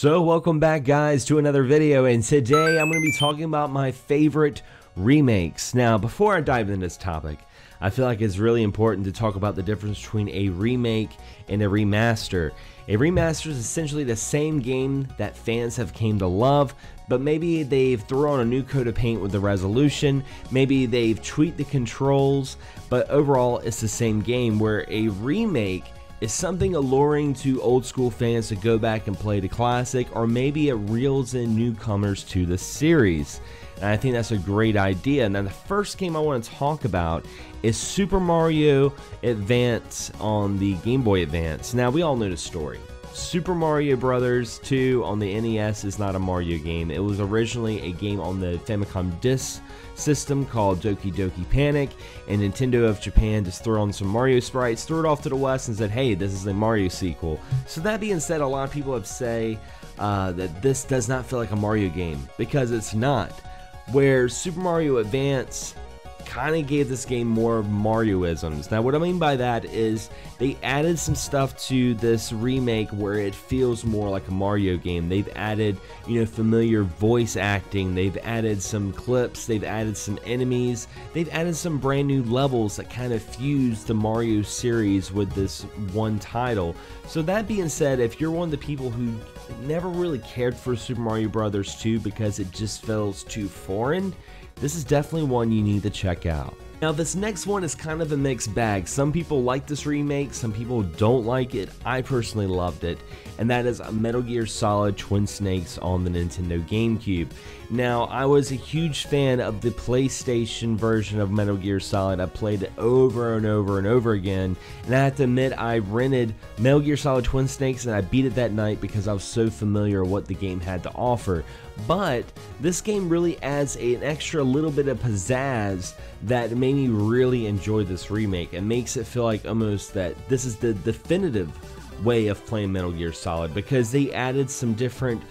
So welcome back guys to another video, and today I'm going to be talking about my favorite remakes. Now before I dive into this topic, I feel like it's really important to talk about the difference between a remake and a remaster. A remaster is essentially the same game that fans have came to love, but maybe they've thrown a new coat of paint with the resolution, maybe they've tweaked the controls, but overall it's the same game. Where a remake is something alluring to old school fans to go back and play the classic, or maybe it reels in newcomers to the series. And I think that's a great idea. Now the first game I want to talk about is Super Mario Advance on the Game Boy Advance. Now we all know the story. Super Mario Bros. 2 on the NES is not a Mario game. It was originally a game on the Famicom Disk system called Doki Doki Panic, and Nintendo of Japan just threw on some Mario sprites, threw it off to the West and said, hey, this is a Mario sequel. So that being said, a lot of people have said that this does not feel like a Mario game, because it's not. Where Super Mario Advance kind of gave this game more Marioisms. Now what I mean by that is they added some stuff to this remake where it feels more like a Mario game. They've added, familiar voice acting, they've added some clips, they've added some enemies, they've added some brand new levels that kind of fuse the Mario series with this one title. So that being said, if you're one of the people who never really cared for Super Mario Bros. 2 because it just feels too foreign, this is definitely one you need to check out. Now this next one is kind of a mixed bag. Some people like this remake, some people don't like it. I personally loved it, and that is Metal Gear Solid Twin Snakes on the Nintendo GameCube. Now I was a huge fan of the PlayStation version of Metal Gear Solid. I played it over and over and over again, and I have to admit I rented Metal Gear Solid Twin Snakes and I beat it that night because I was so familiar with what the game had to offer. But this game really adds an extra little bit of pizzazz that made me really enjoy this remake, and makes it feel like almost that this is the definitive way of playing Metal Gear Solid, because they added some different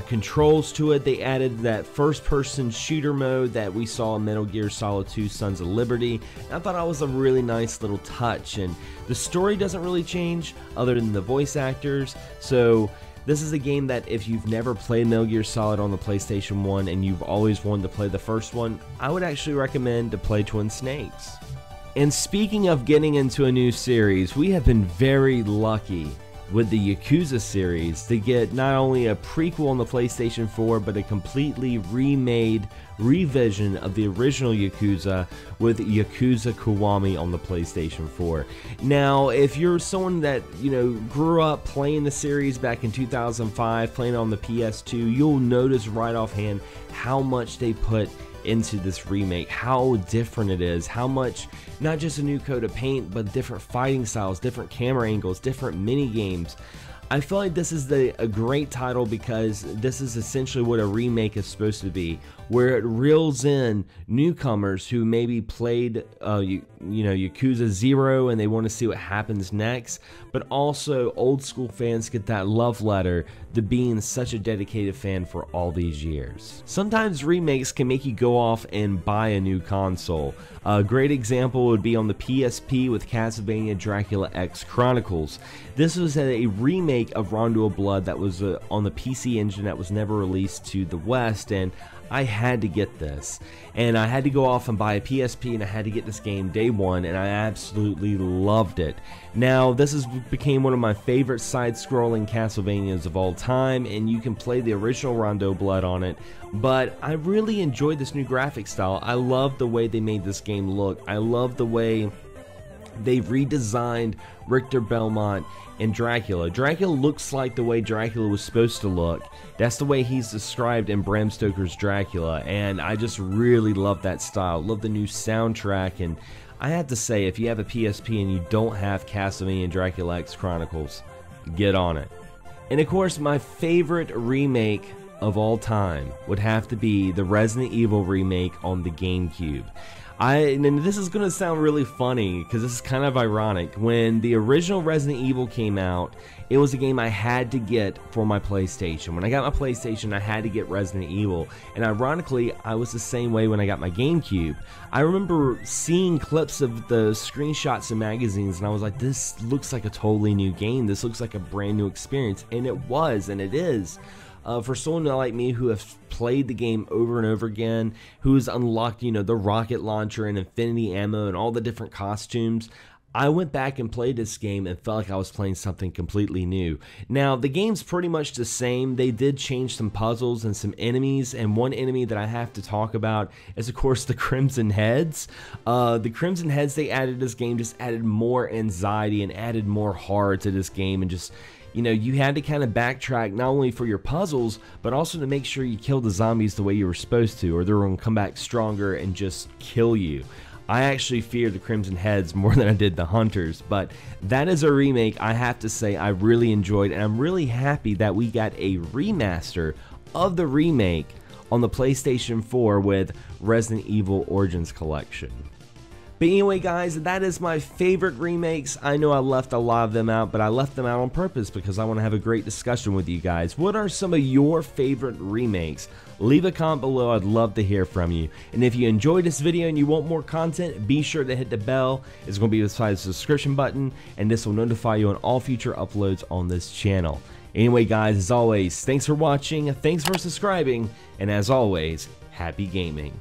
controls to it. They added that first-person shooter mode that we saw in Metal Gear Solid 2 Sons of Liberty. And I thought that was a really nice little touch, and the story doesn't really change other than the voice actors. So this is a game that if you've never played Metal Gear Solid on the PlayStation 1 and you've always wanted to play the first one, I would actually recommend to play Twin Snakes. And speaking of getting into a new series, we have been very lucky with the Yakuza series to get not only a prequel on the PlayStation 4, but a completely remade revision of the original Yakuza with Yakuza Kiwami on the PlayStation 4. Now, if you're someone that, grew up playing the series back in 2005, playing on the PS2, you'll notice right offhand how much they put into this remake, how different it is, how much, not just a new coat of paint, but different fighting styles, different camera angles, different mini games. I feel like this is a great title because this is essentially what a remake is supposed to be, where it reels in newcomers who maybe played Yakuza 0 and they want to see what happens next, but also old school fans get that love letter to being such a dedicated fan for all these years. Sometimes remakes can make you go off and buy a new console. A great example would be on the PSP with Castlevania Dracula X Chronicles. This was a remake of Rondo of Blood that was on the PC Engine that was never released to the West, and I had to get this, and I had to go off and buy a PSP, and I had to get this game day one, and I absolutely loved it. Now this became one of my favorite side-scrolling Castlevanias of all time, and you can play the original Rondo of Blood on it, but I really enjoyed this new graphic style. I love the way they made this game look. I love the way they redesigned Richter Belmont and Dracula. Dracula looks like the way Dracula was supposed to look. That's the way he's described in Bram Stoker's Dracula, and I just really love that style. Love the new soundtrack, and I have to say, if you have a PSP and you don't have Castlevania Dracula X Chronicles, get on it. And of course, my favorite remake of all time would have to be the Resident Evil remake on the GameCube. And this is going to sound really funny because this is kind of ironic. When the original Resident Evil came out, it was a game I had to get for my PlayStation. When I got my PlayStation, I had to get Resident Evil. And ironically, I was the same way when I got my GameCube. I remember seeing clips of the screenshots in magazines, and I was like, this looks like a totally new game. This looks like a brand new experience. And it was, and it is. For someone like me who have played the game over and over again, who's unlocked, you know, the rocket launcher and infinity ammo and all the different costumes, I went back and played this game and felt like I was playing something completely new. Now, the game's pretty much the same. They did change some puzzles and some enemies, and one enemy that I have to talk about is, of course, the Crimson Heads. The Crimson Heads they added to this game just added more anxiety and added more horror to this game, and just, you know, you had to kind of backtrack not only for your puzzles, but also to make sure you killed the zombies the way you were supposed to, or they were going to come back stronger and just kill you. I actually fear the Crimson Heads more than I did the Hunters, but that is a remake I have to say I really enjoyed, and I'm really happy that we got a remaster of the remake on the PlayStation 4 with Resident Evil Origins Collection. But anyway, guys, that is my favorite remakes. I know I left a lot of them out, but I left them out on purpose because I want to have a great discussion with you guys. What are some of your favorite remakes? Leave a comment below. I'd love to hear from you. And if you enjoyed this video and you want more content, be sure to hit the bell. It's going to be beside the subscription button, and this will notify you on all future uploads on this channel. Anyway, guys, as always, thanks for watching, thanks for subscribing, and as always, happy gaming.